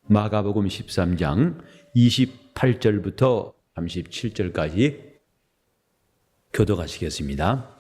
마가복음 13장 28절부터 37절까지 교독하시겠습니다.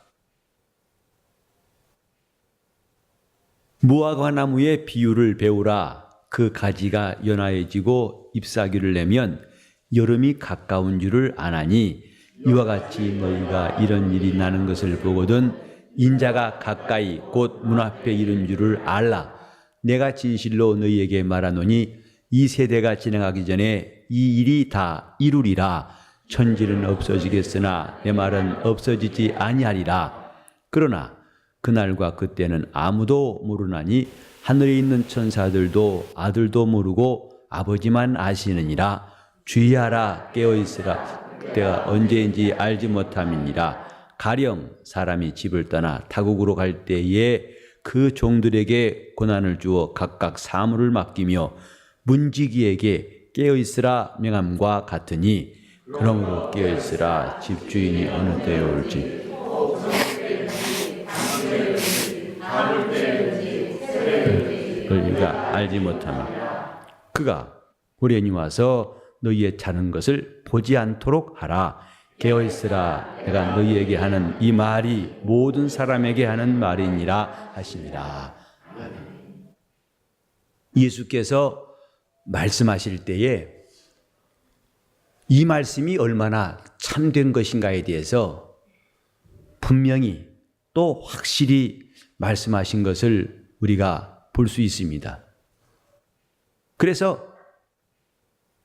무화과 나무의 비유를 배우라. 그 가지가 연하여지고 잎사귀를 내면 여름이 가까운 줄을 아나니 이와 같이 너희가 이런 일이 나는 것을 보거든 인자가 가까이 곧 문 앞에 이른 줄을 알라. 내가 진실로 너희에게 말하노니 이 세대가 지나가기 전에 이 일이 다 이루리라. 천지는 없어지겠으나 내 말은 없어지지 아니하리라. 그러나 그날과 그때는 아무도 모르나니 하늘에 있는 천사들도 아들도 모르고 아버지만 아시느니라. 주의하라. 깨어있으라. 그때가 언제인지 알지 못함이니라. 가령 사람이 집을 떠나 타국으로 갈 때에 그 종들에게 고난을 주어 각각 사물을 맡기며 문지기에게 깨어있으라 명함과 같으니 그러므로 깨어있으라. 집주인이 어느 때에 올지 너희가 알지 못하며 그가 후련히 와서 너희의 자는 것을 보지 않도록 하라. 깨어있으라. 내가 너희에게 하는 이 말이 모든 사람에게 하는 말이니라 하시니라. 예수께서 말씀하실 때에 이 말씀이 얼마나 참된 것인가에 대해서 분명히 또 확실히 말씀하신 것을 우리가 볼 수 있습니다. 그래서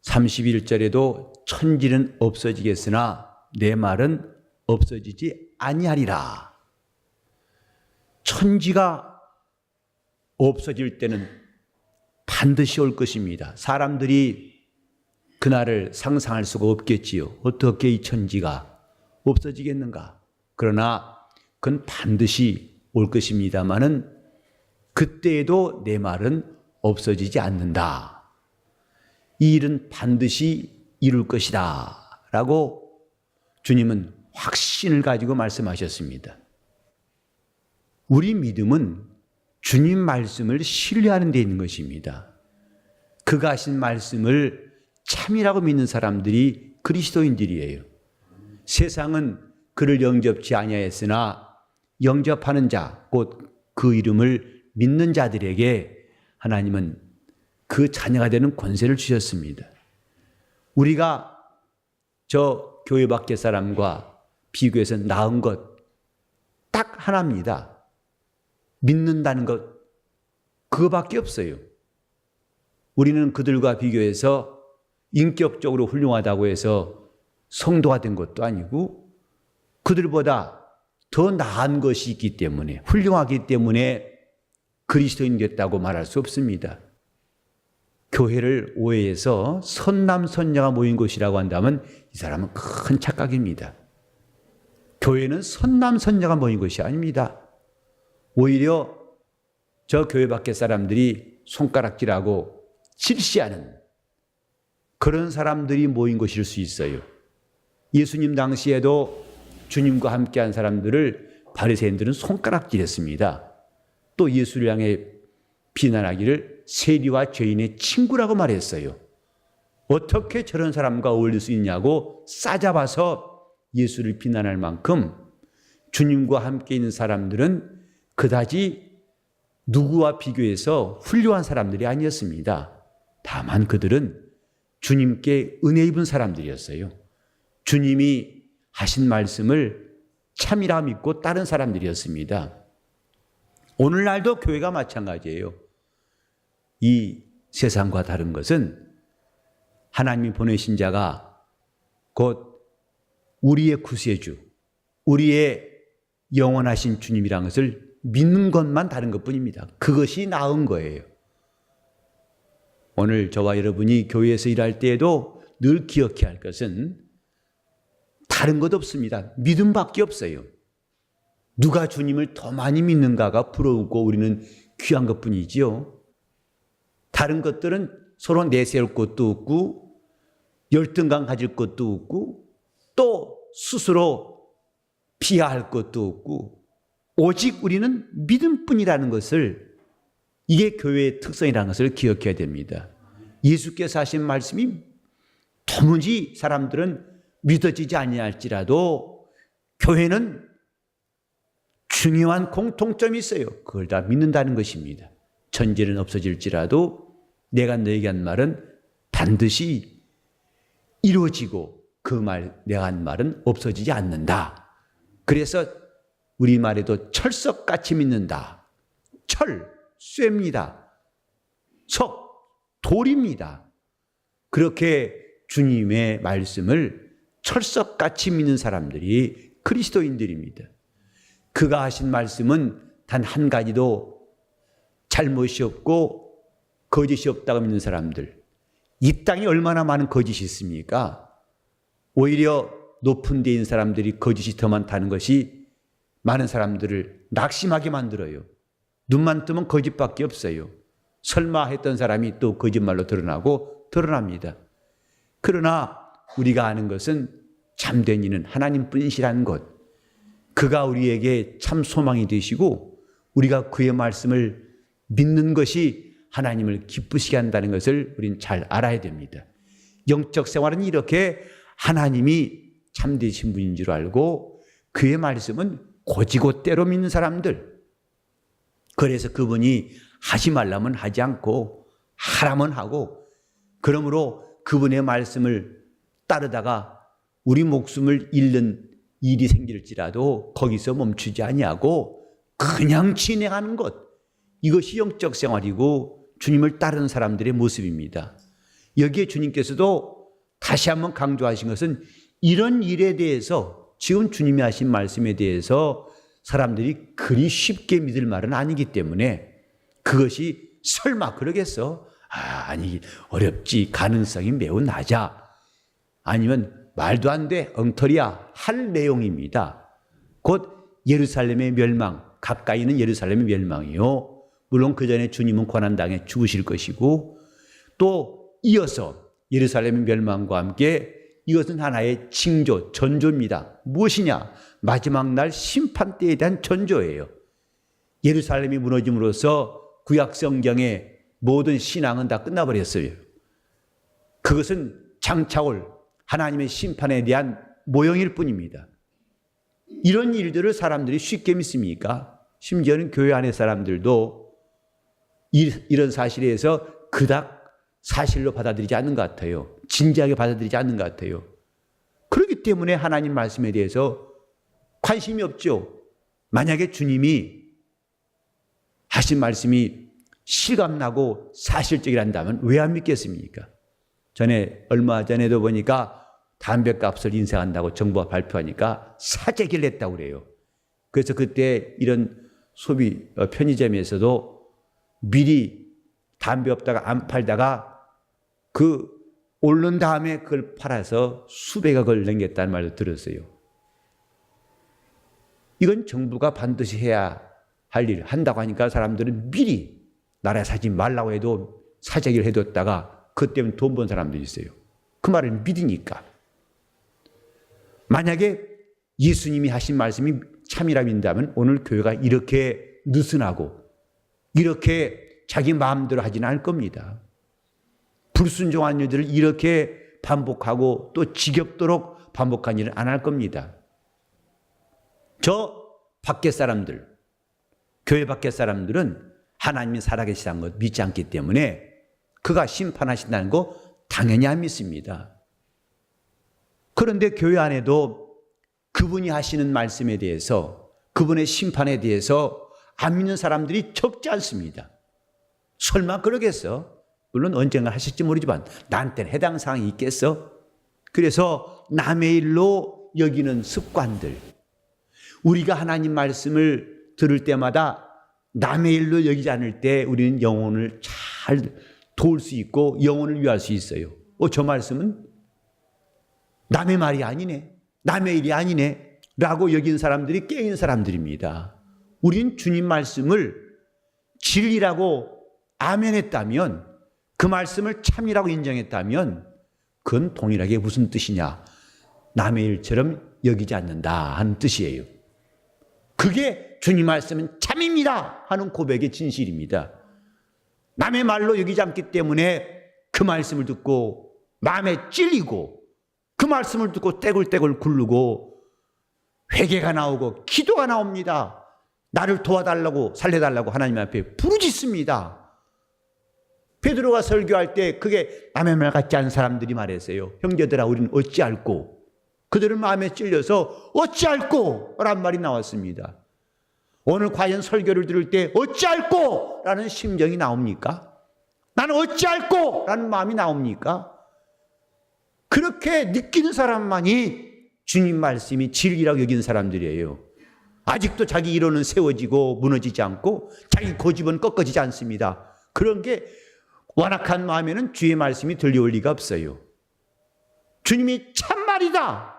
31절에도 천지는 없어지겠으나 내 말은 없어지지 아니하리라. 천지가 없어질 때는 반드시 올 것입니다. 사람들이 그날을 상상할 수가 없겠지요. 어떻게 이 천지가 없어지겠는가? 그러나 그건 반드시 올 것입니다마는 그때에도 내 말은 없어지지 않는다. 이 일은 반드시 이룰 것이다 라고 주님은 확신을 가지고 말씀하셨습니다. 우리 믿음은 주님 말씀을 신뢰하는 데 있는 것입니다. 그가 하신 말씀을 참이라고 믿는 사람들이 그리스도인들이에요. 세상은 그를 영접치 아니하였으나 영접하는 자, 곧 그 이름을 믿는 자들에게 하나님은 그 자녀가 되는 권세를 주셨습니다. 우리가 저 교회 밖의 사람과 비교해서 나은 것 딱 하나입니다. 믿는다는 것, 그거밖에 없어요. 우리는 그들과 비교해서 인격적으로 훌륭하다고 해서 성도가 된 것도 아니고 그들보다 더 나은 것이 있기 때문에, 훌륭하기 때문에 그리스도인 됐다고 말할 수 없습니다. 교회를 오해해서 선남 선녀가 모인 곳이라고 한다면 이 사람은 큰 착각입니다. 교회는 선남 선녀가 모인 곳이 아닙니다. 오히려 저 교회 밖의 사람들이 손가락질하고 질시하는 그런 사람들이 모인 곳일 수 있어요. 예수님 당시에도 주님과 함께한 사람들을 바리새인들은 손가락질했습니다. 또 예수를 향해 비난하기를 세리와 죄인의 친구라고 말했어요. 어떻게 저런 사람과 어울릴 수 있냐고 싸잡아서 예수를 비난할 만큼 주님과 함께 있는 사람들은 그다지 누구와 비교해서 훌륭한 사람들이 아니었습니다. 다만 그들은 주님께 은혜 입은 사람들이었어요. 주님이 하신 말씀을 참이라 믿고 따른 사람들이었습니다. 오늘날도 교회가 마찬가지예요. 이 세상과 다른 것은 하나님이 보내신 자가 곧 우리의 구세주, 우리의 영원하신 주님이라는 것을 믿는 것만 다른 것뿐입니다. 그것이 나은 거예요. 오늘 저와 여러분이 교회에서 일할 때에도 늘 기억해야 할 것은 다른 것 없습니다. 믿음밖에 없어요. 누가 주님을 더 많이 믿는가가 부러우고 우리는 귀한 것뿐이지요. 다른 것들은 서로 내세울 것도 없고 열등감 가질 것도 없고 또 스스로 비하할 것도 없고 오직 우리는 믿음뿐이라는 것을, 이게 교회의 특성이라는 것을 기억해야 됩니다. 예수께서 하신 말씀이 도무지 사람들은 믿어지지 아니할지라도 교회는 중요한 공통점이 있어요. 그걸 다 믿는다는 것입니다. 천지는 없어질지라도 내가 너에게 한 말은 반드시 이루어지고 내가 한 말은 없어지지 않는다. 그래서 우리말에도 철석같이 믿는다. 철, 쇠입니다. 석, 돌입니다. 그렇게 주님의 말씀을 철석같이 믿는 사람들이 그리스도인들입니다. 그가 하신 말씀은 단 한 가지도 잘못이 없고 거짓이 없다고 믿는 사람들. 이 땅에 얼마나 많은 거짓이 있습니까? 오히려 높은 데인 사람들이 거짓이 더 많다는 것이 많은 사람들을 낙심하게 만들어요. 눈만 뜨면 거짓밖에 없어요. 설마 했던 사람이 또 거짓말로 드러납니다. 그러나 우리가 아는 것은 참된 이는 하나님뿐이시라는 것. 그가 우리에게 참 소망이 되시고 우리가 그의 말씀을 믿는 것이 하나님을 기쁘시게 한다는 것을 우리는 잘 알아야 됩니다. 영적 생활은 이렇게 하나님이 참되신 분인 줄 알고 그의 말씀은 고지고 때로 믿는 사람들. 그래서 그분이 하지 말라면 하지 않고 하라면 하고, 그러므로 그분의 말씀을 따르다가 우리 목숨을 잃는 일이 생길지라도 거기서 멈추지 아니하고 그냥 진행하는 것. 이것이 영적 생활이고 주님을 따르는 사람들의 모습입니다. 여기에 주님께서도 다시 한번 강조하신 것은 이런 일에 대해서, 지금 주님이 하신 말씀에 대해서 사람들이 그리 쉽게 믿을 말은 아니기 때문에, 그것이 설마 그러겠어? 아니, 어렵지, 가능성이 매우 낮아, 아니면 말도 안 돼, 엉터리야 할 내용입니다. 곧 예루살렘의 멸망, 가까이는 예루살렘의 멸망이요. 물론 그 전에 주님은 고난당해 죽으실 것이고, 또 이어서 예루살렘의 멸망과 함께 이것은 하나의 징조, 전조입니다. 무엇이냐? 마지막 날 심판 때에 대한 전조예요. 예루살렘이 무너짐으로써 구약 성경의 모든 신앙은 다 끝나버렸어요. 그것은 장차 올 하나님의 심판에 대한 모형일 뿐입니다. 이런 일들을 사람들이 쉽게 믿습니까? 심지어는 교회 안의 사람들도 이런 사실에 대해서 그닥 사실로 받아들이지 않는 것 같아요. 진지하게 받아들이지 않는 것 같아요. 그렇기 때문에 하나님 말씀에 대해서 관심이 없죠. 만약에 주님이 하신 말씀이 실감나고 사실적이란다면 왜 안 믿겠습니까? 얼마 전에도 보니까 담배값을 인상한다고 정부가 발표하니까 사재기를 냈다고 그래요. 그래서 그때 이런 소비 편의점에서도 미리 담배 없다가 안 팔다가 오른 다음에 그걸 팔아서 수백억을 남겼다는 말도 들었어요. 이건 정부가 반드시 해야 할 일 한다고 하니까 사람들은 미리 나라에 사지 말라고 해도 사재기를 해뒀다가 그것 때문에 돈 번 사람들이 있어요. 그 말을 믿으니까. 만약에 예수님이 하신 말씀이 참이라 믿는다면 오늘 교회가 이렇게 느슨하고 이렇게 자기 마음대로 하지는 않을 겁니다. 불순종한 일들을 이렇게 반복하고 또 지겹도록 반복한 일은 안 할 겁니다. 저 밖에 사람들, 교회 밖에 사람들은 하나님이 살아계시다는 것 믿지 않기 때문에 그가 심판하신다는 거 당연히 안 믿습니다. 그런데 교회 안에도 그분이 하시는 말씀에 대해서, 그분의 심판에 대해서 안 믿는 사람들이 적지 않습니다. 설마 그러겠어? 물론 언젠가 하실지 모르지만 나한테는 해당 사항이 있겠어? 그래서 남의 일로 여기는 습관들, 우리가 하나님 말씀을 들을 때마다 남의 일로 여기지 않을 때 우리는 영혼을 잘 도울 수 있고 영혼을 위할 수 있어요. 저 말씀은 남의 말이 아니네, 남의 일이 아니네 라고 여긴 사람들이 깨인 사람들입니다. 우린 주님 말씀을 진리라고 아멘했다면, 그 말씀을 참이라고 인정했다면 그건 동일하게 무슨 뜻이냐? 남의 일처럼 여기지 않는다 하는 뜻이에요. 그게 주님 말씀은 참입니다 하는 고백의 진실입니다. 남의 말로 여기지 않기 때문에 그 말씀을 듣고 마음에 찔리고 그 말씀을 듣고 떼굴떼굴 굴르고 회개가 나오고 기도가 나옵니다. 나를 도와달라고 살려달라고 하나님 앞에 부르짖습니다. 베드로가 설교할 때 그게 남의 말 같지 않은 사람들이 말했어요. 형제들아 우리는 어찌할꼬? 그들은 마음에 찔려서 어찌할꼬? 라는 말이 나왔습니다. 오늘 과연 설교를 들을 때 어찌할꼬? 라는 심정이 나옵니까? 나는 어찌할꼬? 라는 마음이 나옵니까? 그렇게 느끼는 사람만이 주님 말씀이 진리라고 여기는 사람들이에요. 아직도 자기 이론은 세워지고 무너지지 않고 자기 고집은 꺾어지지 않습니다. 그런 게 완악한 마음에는 주의 말씀이 들려올 리가 없어요. 주님이 참말이다,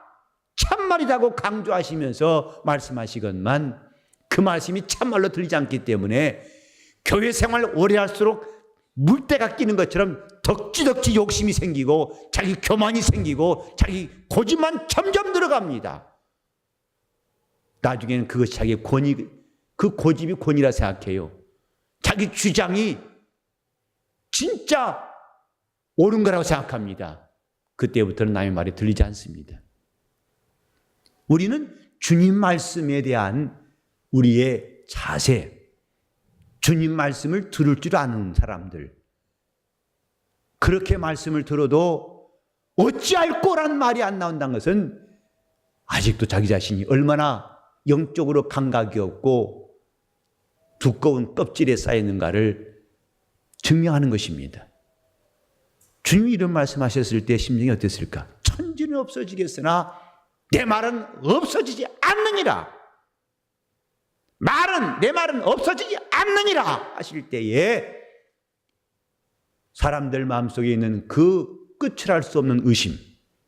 참말이다고 강조하시면서 말씀하시건만 그 말씀이 참말로 들리지 않기 때문에 교회 생활 오래 할수록 물때가 끼는 것처럼 덕지덕지 욕심이 생기고 자기 교만이 생기고 자기 고집만 점점 들어갑니다. 나중에는 그것이 자기의 권위, 그 고집이 권위라 생각해요. 자기 주장이 진짜 옳은 거라고 생각합니다. 그때부터는 남의 말이 들리지 않습니다. 우리는 주님 말씀에 대한 우리의 자세, 주님 말씀을 들을 줄 아는 사람들, 그렇게 말씀을 들어도 어찌할꼬라는 말이 안 나온다는 것은 아직도 자기 자신이 얼마나 영적으로 감각이 없고 두꺼운 껍질에 쌓였는가를 증명하는 것입니다. 주님이 이런 말씀하셨을 때 심정이 어땠을까? 천지는 없어지겠으나 내 말은 없어지지 않느니라. 내 말은 없어지지 않느니라 하실 때에 사람들 마음속에 있는 그 끝을 알 수 없는 의심,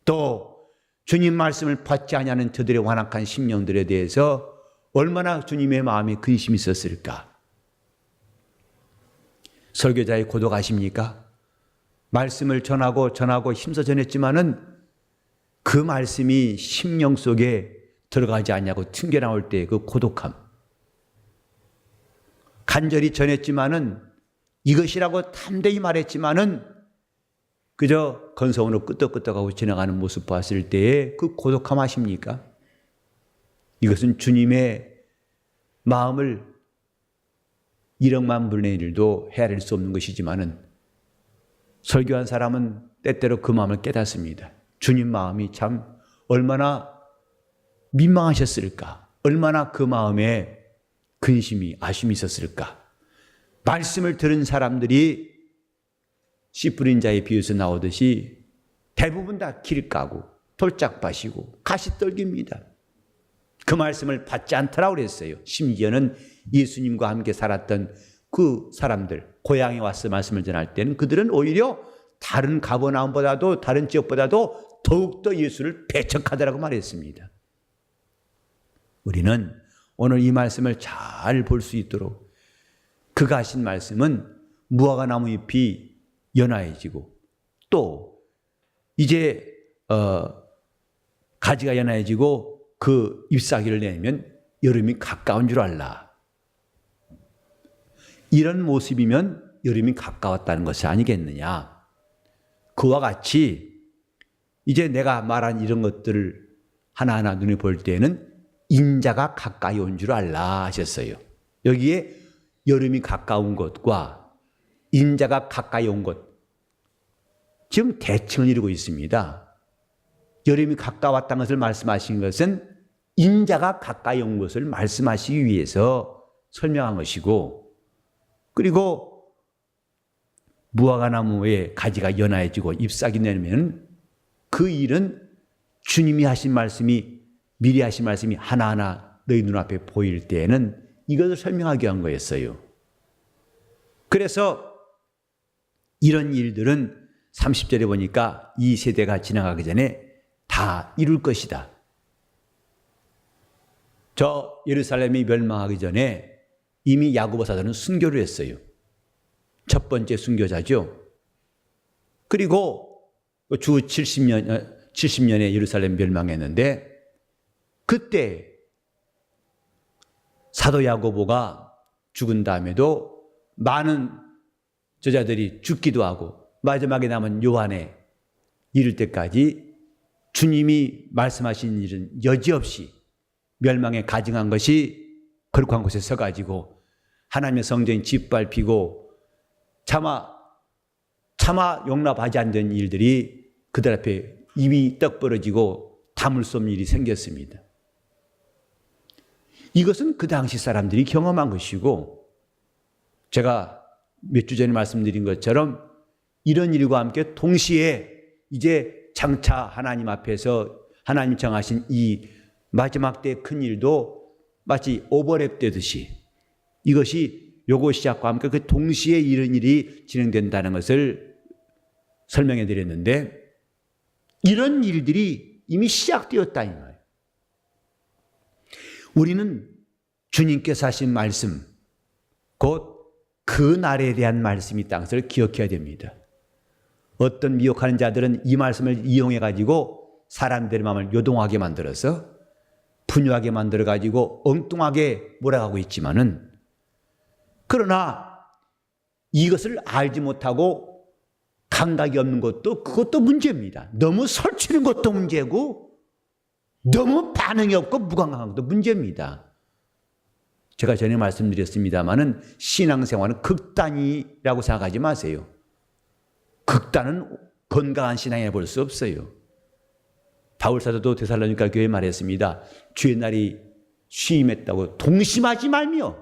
또 주님 말씀을 받지 아니하는 저들의 완악한 심령들에 대해서 얼마나 주님의 마음에 근심이 있었을까? 설교자의 고독 아십니까? 말씀을 전하고 힘써 전했지만은 그 말씀이 심령 속에 들어가지 않냐고 튕겨나올 때 그 고독함. 간절히 전했지만은 이것이라고 담대히 말했지만은 그저 건성으로 끄떡끄떡하고 지나가는 모습 봤을 때의 그 고독함 아십니까? 이것은 주님의 마음을 1억만 분의 1도 헤아릴 수 없는 것이지만은 설교한 사람은 때때로 그 마음을 깨닫습니다. 주님 마음이 참 얼마나 민망하셨을까? 얼마나 그 마음에 근심이, 아쉬움이 있었을까? 말씀을 들은 사람들이 씨 뿌린 자의 비유에서 나오듯이 대부분 다 길 까고 돌짝 파시고 가시떨깁니다. 그 말씀을 받지 않더라고 그랬어요. 심지어는 예수님과 함께 살았던 그 사람들, 고향에 와서 말씀을 전할 때는 그들은 오히려 다른 가버나움보다도 다른 지역보다도 더욱더 예수를 배척하더라고 말했습니다. 우리는 오늘 이 말씀을 잘 볼 수 있도록 그가 하신 말씀은 무화과 나무 잎이 연화해지고 또 이제 가지가 연화해지고 그 잎사귀를 내면 여름이 가까운 줄 알라. 이런 모습이면 여름이 가까웠다는 것이 아니겠느냐. 그와 같이 이제 내가 말한 이런 것들을 하나하나 눈에 볼 때에는 인자가 가까이 온 줄 알라 하셨어요. 여기에 여름이 가까운 것과 인자가 가까이 온 것, 지금 대칭을 이루고 있습니다. 여름이 가까웠다는 것을 말씀하신 것은 인자가 가까이 온 것을 말씀하시기 위해서 설명한 것이고, 그리고 무화과 나무의 가지가 연화해지고 잎사귀 내면 그 일은 주님이 하신 말씀이, 미리 하신 말씀이 하나하나 너희 눈앞에 보일 때에는 이것을 설명하기 위한 거였어요. 그래서 이런 일들은 30절에 보니까 이 세대가 지나가기 전에 다 이룰 것이다. 저 예루살렘이 멸망하기 전에 이미 야고보 사도는 순교를 했어요. 첫 번째 순교자죠. 그리고 주 70년에 예루살렘 멸망했는데 그때 사도 야고보가 죽은 다음에도 많은 저자들이 죽기도 하고 마지막에 남은 요한에 이를 때까지 주님이 말씀하신 일은 여지없이 멸망에 가증한 것이 거룩한 곳에 서가지고 하나님의 성전이 짓밟히고 차마 용납하지 않는 일들이 그들 앞에 입이 떡 벌어지고 담을 수 없는 일이 생겼습니다. 이것은 그 당시 사람들이 경험한 것이고, 제가 몇 주 전에 말씀드린 것처럼 이런 일과 함께 동시에 이제 장차 하나님 앞에서 하나님 정하신 이 마지막 때의 큰 일도 마치 오버랩 되듯이 이것이 요거 시작과 함께 그 동시에 이런 일이 진행된다는 것을 설명해 드렸는데, 이런 일들이 이미 시작되었다 이 말이에요. 우리는 주님께서 하신 말씀, 곧 그 날에 대한 말씀이 있다는 것을 기억해야 됩니다. 어떤 미혹하는 자들은 이 말씀을 이용해 가지고 사람들의 마음을 요동하게 만들어서 분유하게 만들어 가지고 엉뚱하게 몰아가고 있지만은, 그러나 이것을 알지 못하고 감각이 없는 것도 그것도 문제입니다. 너무 설치는 것도 문제고 너무 반응이 없고 무감각한 것도 문제입니다. 제가 전에 말씀드렸습니다마는 신앙생활은 극단이라고 생각하지 마세요. 극단은 건강한 신앙이라 볼 수 없어요. 바울사도도 데살로니가 교회에 말했습니다. 주의 날이 취임했다고 동심하지 말며,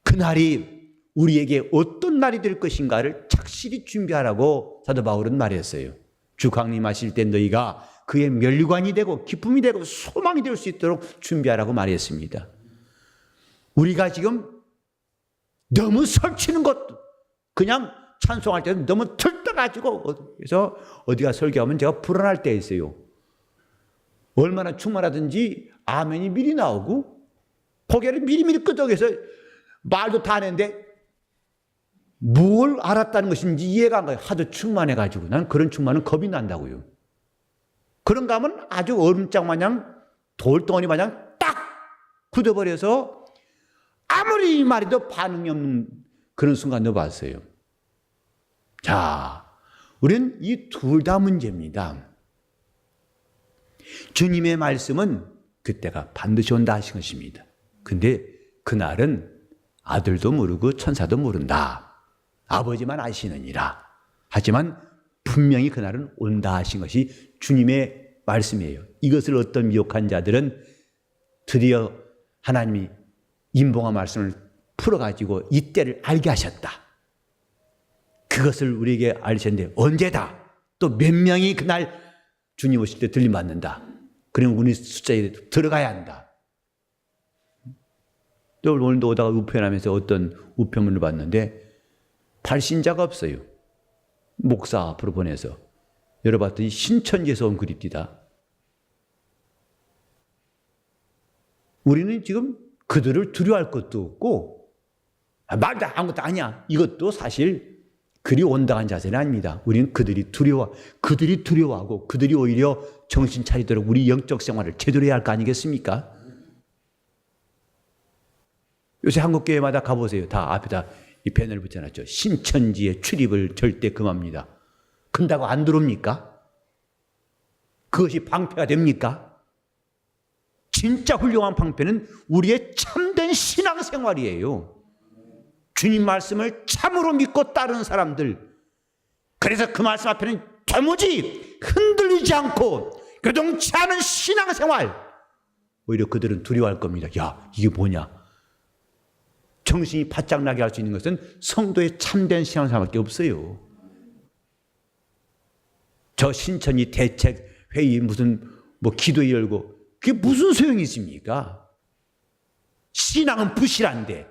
그 날이 우리에게 어떤 날이 될 것인가를 착실히 준비하라고 사도 바울은 말했어요. 주 강림하실 때 너희가 그의 멸관이 되고 기쁨이 되고 소망이 될 수 있도록 준비하라고 말했습니다. 우리가 지금 너무 설치는 것도, 그냥 찬송할 때는 너무 들떠가지고, 그래서 어디가 설교하면 제가 불안할 때 있어요. 얼마나 충만하든지 아멘이 미리 나오고 고개를 미리미리 끄덕여서 말도 다 하는데 뭘 알았다는 것인지 이해가 안 가요. 하도 충만해가지고. 난 그런 충만은 겁이 난다고요. 그런가 하면 아주 얼음장 마냥, 돌덩어리 마냥 딱 굳어버려서 아무리 말해도 반응이 없는 그런 순간도 봤어요. 자, 우리는 이 둘 다 문제입니다. 주님의 말씀은 그때가 반드시 온다 하신 것입니다. 근데 그날은 아들도 모르고 천사도 모른다. 아버지만 아시느니라. 하지만 분명히 그날은 온다 하신 것이 주님의 말씀이에요. 이것을 어떤 미혹한 자들은 드디어 하나님이 인봉한 말씀을 풀어가지고 이때를 알게 하셨다. 그것을 우리에게 알리셨는데 언제다? 또 몇 명이 그날 주님 오실 때 들림받는다. 그러면 우리 숫자에 들어가야 한다. 또 오늘도 오다가 우편하면서 어떤 우편문을 봤는데 발신자가 없어요. 목사 앞으로 보내서 열어봤더니 신천지에서 온 글입니다. 우리는 지금 그들을 두려워할 것도 없고 말도 아무것도 아니야. 이것도 사실 그리 온당한 자세는 아닙니다. 우리는 그들이 두려워하고 그들이 오히려 정신 차리도록 우리 영적 생활을 제대로 해야 할 거 아니겠습니까? 요새 한국교회마다 가보세요. 다 앞에다 이 배너를 붙여놨죠. 신천지의 출입을 절대 금합니다. 근다고 안 들어옵니까? 그것이 방패가 됩니까? 진짜 훌륭한 방패는 우리의 참된 신앙생활이에요. 주님 말씀을 참으로 믿고 따르는 사람들. 그래서 그 말씀 앞에는 도무지 흔들리지 않고 교동치 않은 신앙생활. 오히려 그들은 두려워할 겁니다. 야, 이게 뭐냐? 정신이 바짝 나게 할 수 있는 것은 성도의 참된 신앙생활밖에 없어요. 저 신천지 대책 회의 무슨 기도 열고 그게 무슨 소용이 있습니까? 신앙은 부실한데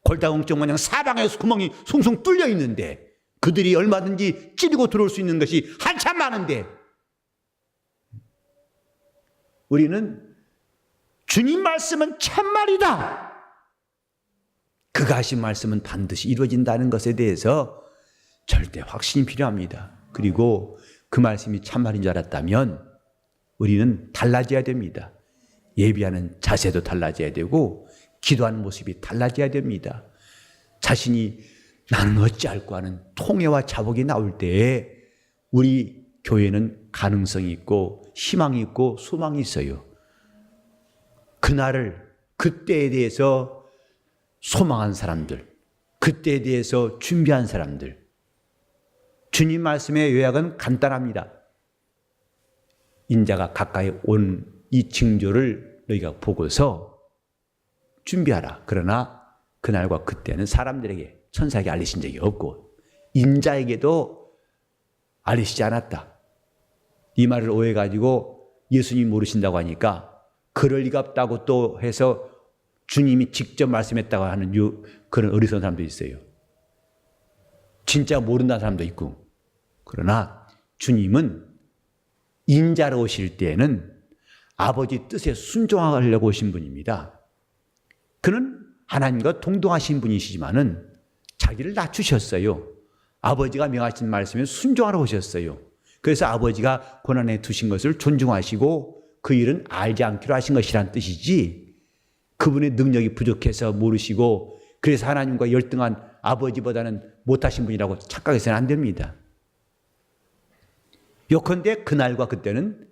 골다공증 마냥 사방에서 구멍이 숭숭 뚫려 있는데 그들이 얼마든지 찌르고 들어올 수 있는 것이 한참 많은데 우리는 주님 말씀은 참말이다. 그가 하신 말씀은 반드시 이루어진다는 것에 대해서 절대 확신이 필요합니다. 그리고 그 말씀이 참말인 줄 알았다면 우리는 달라져야 됩니다. 예비하는 자세도 달라져야 되고 기도하는 모습이 달라져야 됩니다. 자신이 나는 어찌할꼬 하는 통해와 자복이 나올 때에 우리 교회는 가능성이 있고 희망이 있고 소망이 있어요. 그날을, 그때에 대해서 소망한 사람들, 그때에 대해서 준비한 사람들. 주님 말씀의 요약은 간단합니다. 인자가 가까이 온 이 징조를 너희가 보고서 준비하라. 그러나 그날과 그때는 사람들에게, 천사에게 알리신 적이 없고 인자에게도 알리시지 않았다. 이 말을 오해가지고 예수님이 모르신다고 하니까 그럴 리가 없다고 또 해서 주님이 직접 말씀했다고 하는 그런 어리석은 사람도 있어요. 진짜 모른다는 사람도 있고. 그러나 주님은 인자로 오실 때에는 아버지 뜻에 순종하려고 오신 분입니다. 그는 하나님과 동등하신 분이시지만은 자기를 낮추셨어요. 아버지가 명하신 말씀에 순종하러 오셨어요. 그래서 아버지가 고난에 두신 것을 존중하시고 그 일은 알지 않기로 하신 것이란 뜻이지, 그분의 능력이 부족해서 모르시고 그래서 하나님과 열등한 아버지보다는 못하신 분이라고 착각해서는 안 됩니다. 요컨대 그날과 그때는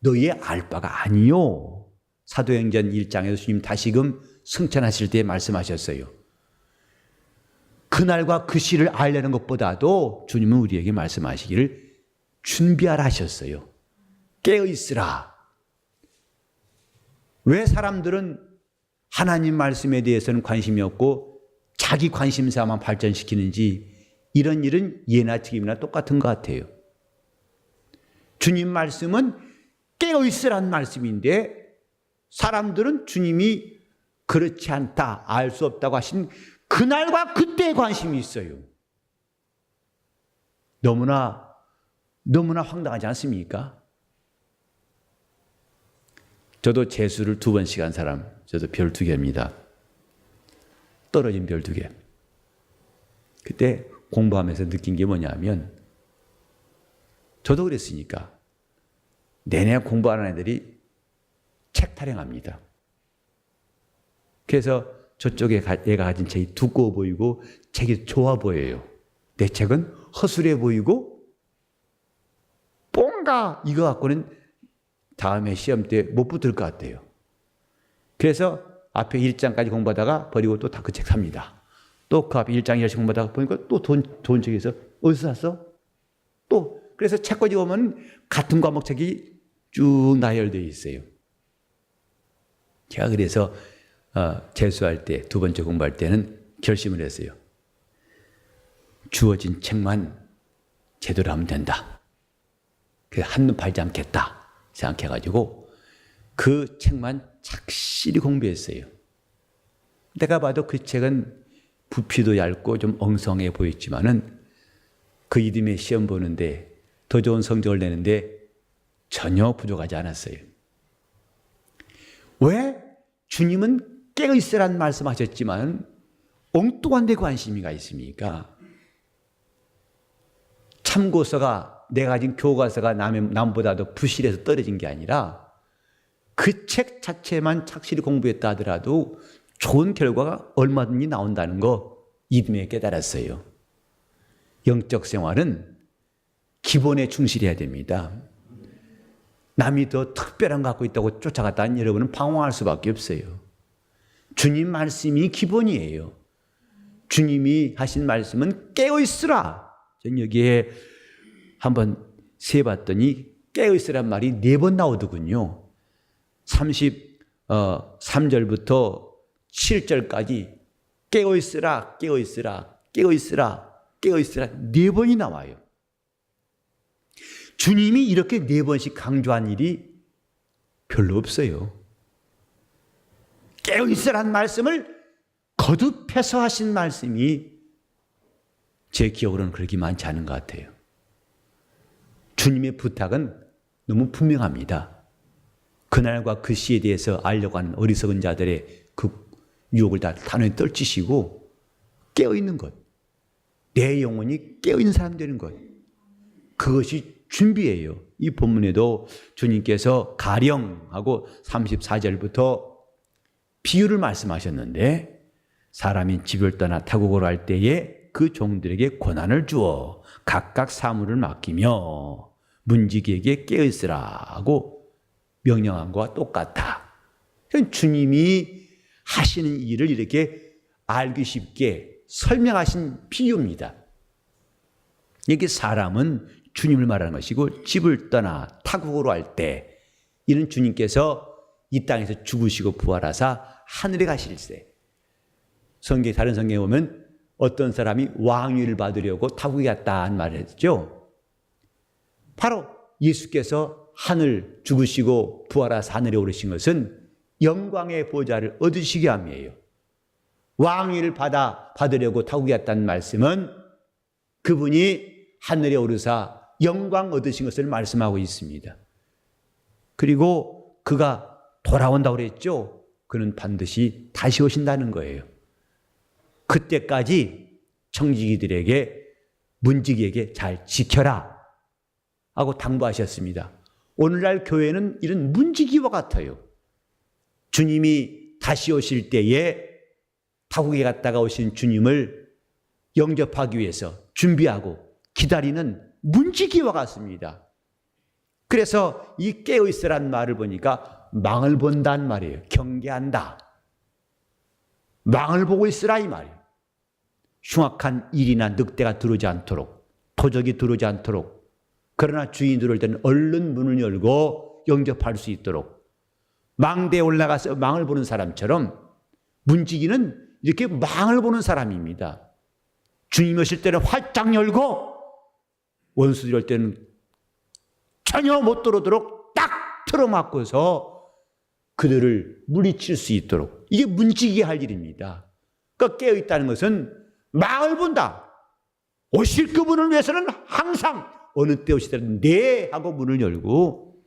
너희의 알 바가 아니요. 사도행전 1장에서 주님 다시금 승천하실 때 말씀하셨어요. 그날과 그 시를 알려는 것보다도 주님은 우리에게 말씀하시기를 준비하라 하셨어요. 깨어있으라. 왜 사람들은 하나님 말씀에 대해서는 관심이 없고 자기 관심사만 발전시키는지, 이런 일은 예나 지금이나 똑같은 것 같아요. 주님 말씀은 깨어있으라는 말씀인데 사람들은 주님이 그렇지 않다, 알 수 없다고 하신 그날과 그때에 관심이 있어요. 너무나 황당하지 않습니까? 저도 재수를 2번씩 한 사람, 저도 별 2개입니다. 떨어진 별 2개. 그때 공부하면서 느낀 게 뭐냐면, 저도 그랬으니까 내내 공부하는 애들이 책 타령합니다. 그래서 저쪽에 얘가 가진 책이 두꺼워 보이고 책이 좋아 보여요. 내 책은 허술해 보이고 뭔가 이거 갖고는 다음에 시험 때 못 붙을 것 같아요. 그래서 앞에 1장까지 공부하다가 버리고 또 다 그 책 삽니다. 또 그 앞에 1장 2장씩 공부하다가 보니까 또 좋은 책에서 어디서 샀어? 또 그래서 책꽂이 보면 같은 과목 책이 쭉 나열되어 있어요. 제가 그래서 재수할 때, 2번째 공부할 때는 결심을 했어요. 주어진 책만 제대로 하면 된다. 그래서 한눈 팔지 않겠다 생각해가지고 그 책만 착실히 공부했어요. 내가 봐도 그 책은 부피도 얇고 좀 엉성해 보였지만은 그 이듬해 시험 보는데, 더 좋은 성적을 내는데 전혀 부족하지 않았어요. 왜? 주님은 깨어있으라는 말씀하셨지만 엉뚱한 데 관심이가 있습니까? 참고서가, 내가 가진 교과서가 남보다도 부실해서 떨어진 게 아니라 그 책 자체만 착실히 공부했다 하더라도 좋은 결과가 얼마든지 나온다는 거 이듬해 깨달았어요. 영적 생활은 기본에 충실해야 됩니다. 남이 더 특별한 거 갖고 있다고 쫓아갔다는 여러분은 방황할 수밖에 없어요. 주님 말씀이 기본이에요. 주님이 하신 말씀은 깨어있으라. 전 여기에 한번 세봤더니 깨어있으란 말이 4번 나오더군요. 33절부터 7절까지 깨어있으라, 깨어있으라, 깨어있으라, 깨어있으라 4번이 나와요. 주님이 이렇게 4번씩 강조한 일이 별로 없어요. 깨어있으라는 말씀을 거듭해서 하신 말씀이 제 기억으로는 그렇게 많지 않은 것 같아요. 주님의 부탁은 너무 분명합니다. 그날과 그 시에 대해서 알려고 하는 어리석은 자들의 그 유혹을 다 단호히 떨치시고 깨어있는 것, 내 영혼이 깨어있는 사람 되는 것, 그것이 준비예요. 이 본문에도 주님께서 가령하고 34절부터 비유를 말씀하셨는데, 사람이 집을 떠나 타국으로 할 때에 그 종들에게 권한을 주어 각각 사물을 맡기며 문지기에게 깨어있으라고 명령한 것과 똑같다. 주님이 하시는 일을 이렇게 알기 쉽게 설명하신 비유입니다. 여기 사람은 주님을 말하는 것이고, 집을 떠나 타국으로 할 때 이는 주님께서 이 땅에서 죽으시고 부활하사 하늘에 가실세. 다른 성경에 보면 어떤 사람이 왕위를 받으려고 타국에 갔다는 말을 했죠. 바로 예수께서 하늘 죽으시고 부활하사 하늘에 오르신 것은 영광의 보좌를 얻으시게 함이에요. 왕위를 받으려고 타국에 갔다는 말씀은 그분이 하늘에 오르사 영광 얻으신 것을 말씀하고 있습니다. 그리고 그가 돌아온다고 그랬죠. 그는 반드시 다시 오신다는 거예요. 그때까지 청지기들에게, 문지기에게 잘 지켜라 하고 당부하셨습니다. 오늘날 교회는 이런 문지기와 같아요. 주님이 다시 오실 때에 타국에 갔다가 오신 주님을 영접하기 위해서 준비하고 기다리는 문지기와 같습니다. 그래서 이 깨어있으란 말을 보니까 망을 본다는 말이에요. 경계한다. 망을 보고 있으라 이 말이에요. 흉악한 일이나 늑대가 들어오지 않도록, 도적이 들어오지 않도록, 그러나 주인이 들어올 때는 얼른 문을 열고 영접할 수 있도록, 망대에 올라가서 망을 보는 사람처럼 문지기는 이렇게 망을 보는 사람입니다. 주님이 오실 때는 활짝 열고 원수들이 올 때는 전혀 못 들어오도록 딱 틀어막고서 그들을 물리칠 수 있도록, 이게 문지기의 할 일입니다. 그러니까 깨어있다는 것은 망을 본다. 오실 그분을 위해서는 항상 어느 때 오시더라도 네 하고 문을 열고,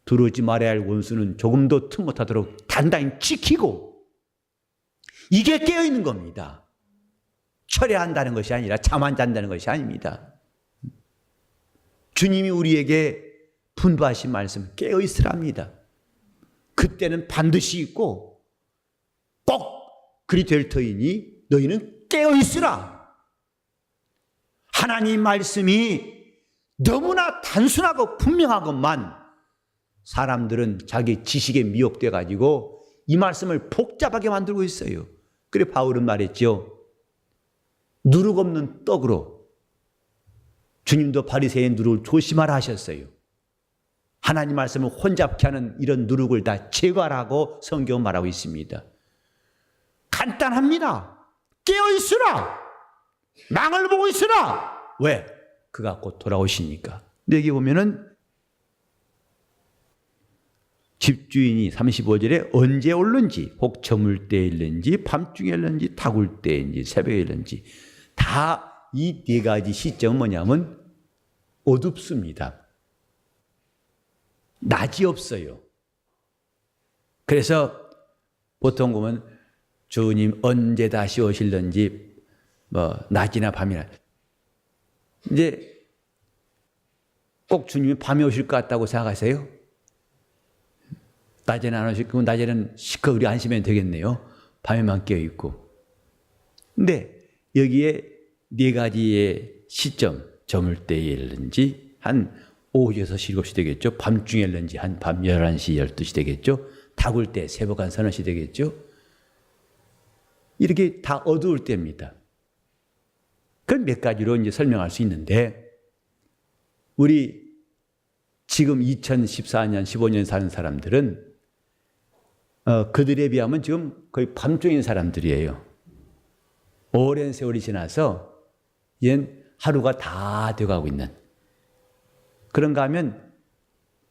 들어오지 말아야 할 원수는 조금도 틈 못하도록 단단히 지키고, 이게 깨어있는 겁니다. 철회한다는 것이 아니라 잠 안 잔다는 것이 아닙니다. 주님이 우리에게 분부하신 말씀 깨어있으랍니다. 그때는 반드시 있고 꼭 그리 될 터이니 너희는 깨어있으라. 하나님 말씀이 너무나 단순하고 분명한 것만 사람들은 자기 지식에 미혹돼 가지고 이 말씀을 복잡하게 만들고 있어요. 그래 바울은 말했죠. 누룩 없는 떡으로, 주님도 바리새인 누룩을 조심하라 하셨어요. 하나님 말씀을 혼잡케 하는 이런 누룩을 다 제거하라고 성경은 말하고 있습니다. 간단합니다. 깨어있으라. 망을 보고 있으라. 왜? 그가 곧 돌아오시니까. 근데 여기 보면은 집주인이 35절에 언제 올는지, 혹 저물 때에 일는지, 밤중에 일는지, 타굴 때인지, 새벽에 일는지, 다 이 네 가지 시점은 뭐냐면 어둡습니다. 낮이 없어요. 그래서 보통 보면 주님 언제 다시 오실는지 낮이나 밤이나, 이제 꼭 주님이 밤에 오실 것 같다고 생각하세요? 낮에는 안 오실 거면 낮에는 시커 우리 안심하면 되겠네요. 밤에만 깨어있고. 근데 여기에 네 가지의 시점, 저물 때에 일는지 한 오후 6시, 7시 되겠죠. 밤중에 일는지 한 밤 11시, 12시 되겠죠. 타굴 때 새벽 한 서너 시 되겠죠. 이렇게 다 어두울 때입니다. 그건 몇 가지로 이제 설명할 수 있는데, 우리 지금 2014년, 15년 사는 사람들은 그들에 비하면 지금 거의 밤중인 사람들이에요. 오랜 세월이 지나서 이젠 하루가 다 돼가고 있는. 그런가 하면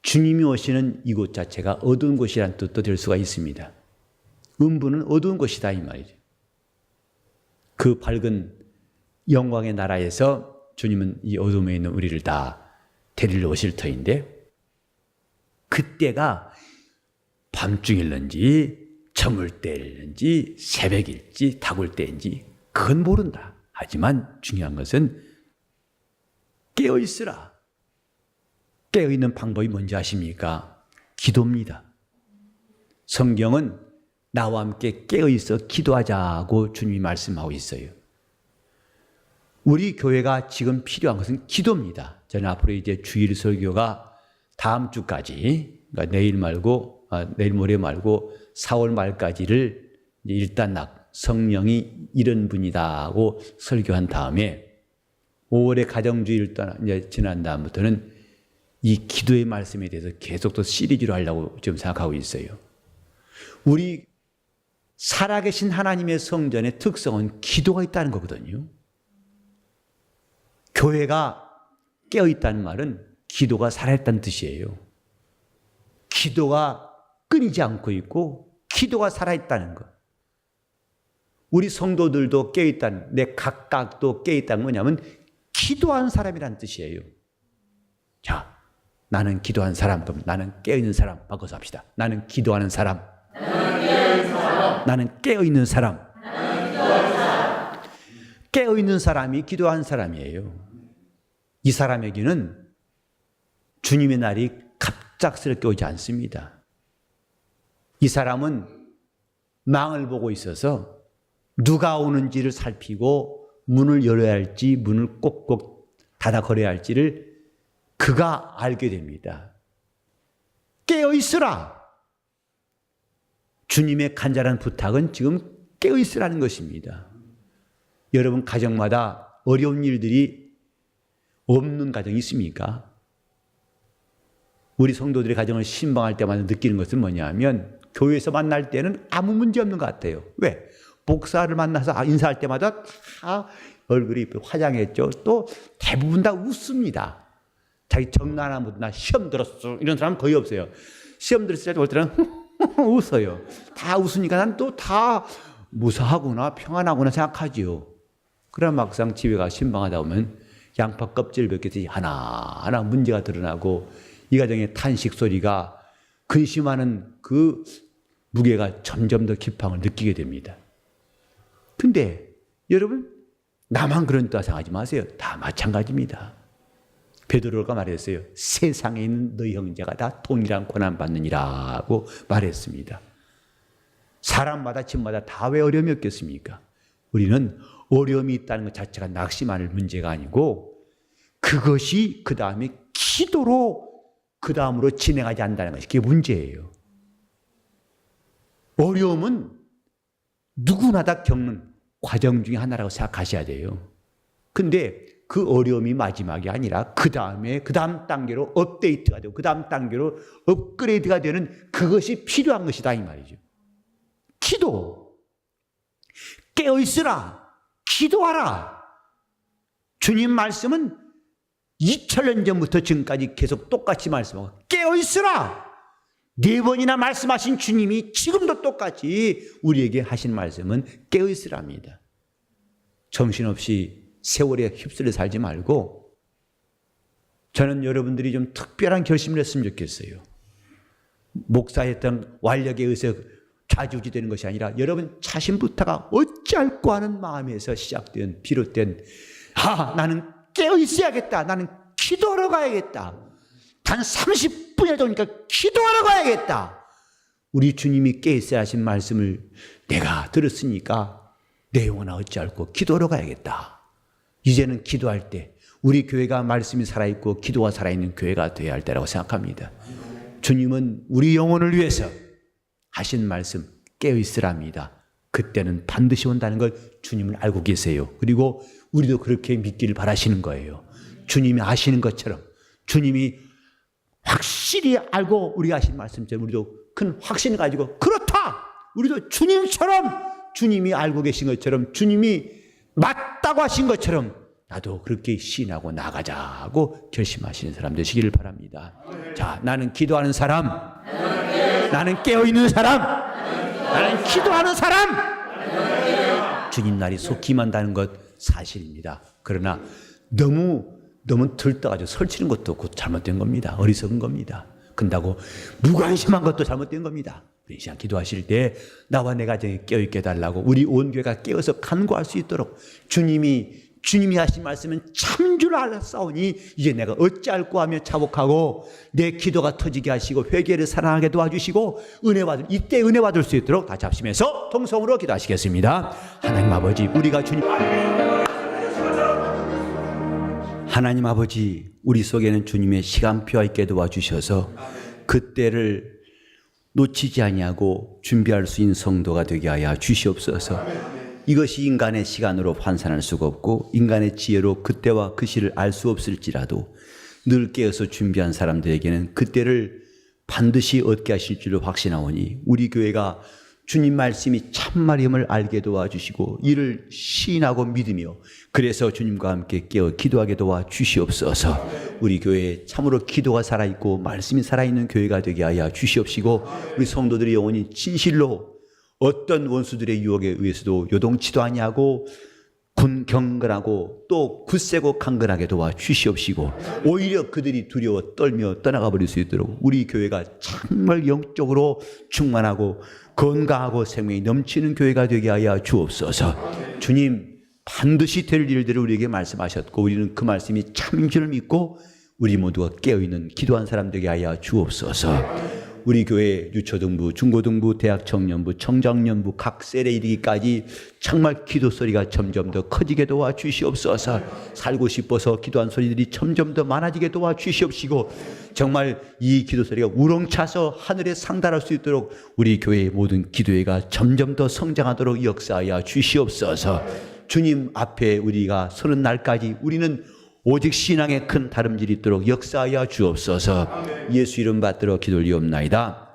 주님이 오시는 이곳 자체가 어두운 곳이란 뜻도 될 수가 있습니다. 음부는 어두운 곳이다 이 말이죠. 그 밝은 영광의 나라에서 주님은 이 어둠에 있는 우리를 다 데리러 오실 터인데, 그때가 밤중일는지 저물 때일는지 새벽일지 타굴 때인지 그건 모른다. 하지만 중요한 것은 깨어있으라. 깨어있는 방법이 뭔지 아십니까? 기도입니다. 성경은 나와 함께 깨어있어 기도하자고 주님이 말씀하고 있어요. 우리 교회가 지금 필요한 것은 기도입니다. 저는 앞으로 이제 주일 설교가 다음 주까지, 그러니까 내일 모레 말고 4월 말까지를 일단 성령이 이런 분이다 하고 설교한 다음에 5월에 가정주의를 이제 지난 다음부터는 이 기도의 말씀에 대해서 계속 또 시리즈로 하려고 지금 생각하고 있어요. 우리 살아계신 하나님의 성전의 특성은 기도가 있다는 거거든요. 교회가 깨어있다는 말은 기도가 살아있다는 뜻이에요. 기도가 끊이지 않고 있고 기도가 살아있다는 것. 우리 성도들도 깨어있다는, 내 각각도 깨어있다는 뭐냐면 기도하는 사람이라는 뜻이에요. 자, 나는 기도하는 사람, 그럼 나는 깨어있는 사람 바꿔서 합시다. 나는 기도하는 사람. 나는 깨어있는 사람. 깨어있는 사람이 기도하는 사람이에요. 이 사람에게는 주님의 날이 갑작스럽게 오지 않습니다. 이 사람은 망을 보고 있어서 누가 오는지를 살피고 문을 열어야 할지 문을 꼭꼭 닫아 걸어야 할지를 그가 알게 됩니다. 깨어있으라. 주님의 간절한 부탁은 지금 깨어있으라는 것입니다. 여러분 가정마다 어려운 일들이 없는 가정이 있습니까? 우리 성도들의 가정을 신방할 때마다 느끼는 것은 뭐냐면 교회에서 만날 때는 아무 문제 없는 것 같아요. 왜? 목사를 만나서 인사할 때마다 다 얼굴이 화장했죠. 또 대부분 다 웃습니다. 자기 정난한 나 시험 들었어 이런 사람 거의 없어요. 시험 들었을 때 올 때는 웃어요. 다 웃으니까 난 또 다 무사하구나 평안하구나 생각하지요. 그럼 막상 집에 가 신방하다 보면 양파 껍질 벗겨서 하나하나 문제가 드러나고 이 가정의 탄식 소리가 근심하는 그 무게가 점점 더 기팡을 느끼게 됩니다. 근데 여러분 나만 그런 뜻 생각하지 마세요. 다 마찬가지입니다. 베드로가 말했어요. 세상에 있는 너희 형제가 다 동일한 고난받느니라고 말했습니다. 사람마다 집마다 다 왜 어려움이 없겠습니까? 우리는 어려움이 있다는 것 자체가 낙심할 문제가 아니고 그것이 그 다음에 기도로 그 다음으로 진행하지 않는다는 것이 그게 문제예요. 어려움은 누구나 다 겪는 과정 중에 하나라고 생각하셔야 돼요. 근데 그 어려움이 마지막이 아니라 그 다음에 그 다음 단계로 업데이트가 되고 그 다음 단계로 업그레이드가 되는 그것이 필요한 것이다 이 말이죠. 기도. 깨어있으라. 기도하라. 주님 말씀은 2000년 전부터 지금까지 계속 똑같이 말씀하고 깨어있으라. 4번이나 말씀하신 주님이 지금도 똑같이 우리에게 하신 말씀은 깨어있으랍니다. 정신없이 세월에 휩쓸려 살지 말고 저는 여러분들이 좀 특별한 결심을 했으면 좋겠어요. 목사했던 완력에 의해서 좌지우지 되는 것이 아니라 여러분 자신부터가 어찌할꼬 하는 마음에서 시작된 비롯된 나는 깨어있어야겠다. 나는 기도하러 가야겠다. 단 30분이라도 오니까 기도하러 가야겠다. 우리 주님이 깨어있어야 하신 말씀을 내가 들었으니까 내 영혼아 어찌할꼬 기도하러 가야겠다. 이제는 기도할 때 우리 교회가 말씀이 살아있고 기도가 살아있는 교회가 되어야 할 때라고 생각합니다. 주님은 우리 영혼을 위해서 하신 말씀 깨어있으랍니다. 그때는 반드시 온다는 걸 주님은 알고 계세요. 그리고 우리도 그렇게 믿기를 바라시는 거예요. 주님이 아시는 것처럼 주님이 확실히 알고 우리가 하신 말씀처럼 우리도 큰 확신을 가지고 그렇다! 우리도 주님처럼 주님이 알고 계신 것처럼 주님이 맞다고 하신 것처럼 나도 그렇게 시인하고 나가자고 결심하시는 사람 되시기를 바랍니다. 자, 나는 기도하는 사람, 나는 깨어있는 사람, 나는 기도하는 사람. 주님 날이 속히 임한다는 것 사실입니다. 그러나 너무 들떠가지고 설치는 것도 곧 잘못된 겁니다. 어리석은 겁니다. 근다고 무관심한 것도 잘못된 겁니다. 우리 시간 기도하실 때 나와 내 가정에 깨어있게 해달라고 우리 온 교회가 깨어서 간구할 수 있도록 주님이 하신 말씀은 참 줄 알았사오니 이제 내가 어찌할꼬 하며 자복하고 내 기도가 터지게 하시고 회개를 사랑하게 도와주시고 이때 은혜 받을 수 있도록 다 잡시면서 통성으로 기도하시겠습니다. 하나님 아버지 우리가 주님 하나님 아버지, 우리 속에는 주님의 시간표가 있게 도와주셔서 그때를 놓치지 아니하고 준비할 수 있는 성도가 되게 하여 주시옵소서. 이것이 인간의 시간으로 환산할 수가 없고 인간의 지혜로 그때와 그 시를 알 수 없을지라도 늘 깨어서 준비한 사람들에게는 그때를 반드시 얻게 하실 줄로 확신하오니 우리 교회가 주님 말씀이 참말임을 알게 도와주시고 이를 시인하고 믿으며 그래서 주님과 함께 깨어 기도하게 도와주시옵소서. 우리 교회에 참으로 기도가 살아있고 말씀이 살아있는 교회가 되게 하여 주시옵시고 우리 성도들이 영원히 진실로 어떤 원수들의 유혹에 의해서도 요동치도 아니하고 경건하고 또 굳세고 강건하게 도와주시옵시고 오히려 그들이 두려워 떨며 떠나가 버릴 수 있도록 우리 교회가 정말 영적으로 충만하고 건강하고 생명이 넘치는 교회가 되게 하여 주옵소서. 주님 반드시 될 일들을 우리에게 말씀하셨고 우리는 그 말씀이 참인 줄 믿고 우리 모두가 깨어있는 기도한 사람 되게 하여 주옵소서. 우리 교회 유초등부, 중고등부, 대학 청년부, 청장년부 각 셀에 이르기까지 정말 기도 소리가 점점 더 커지게 도와주시옵소서. 살고 싶어서 기도한 소리들이 점점 더 많아지게 도와주시옵시고 정말 이 기도 소리가 우렁차서 하늘에 상달할 수 있도록 우리 교회의 모든 기도회가 점점 더 성장하도록 역사하여 주시옵소서. 주님 앞에 우리가 서는 날까지 우리는 오직 신앙의 큰 다름질이 있도록 역사하여 주옵소서. 예수 이름 받들어 기도 올리옵나이다.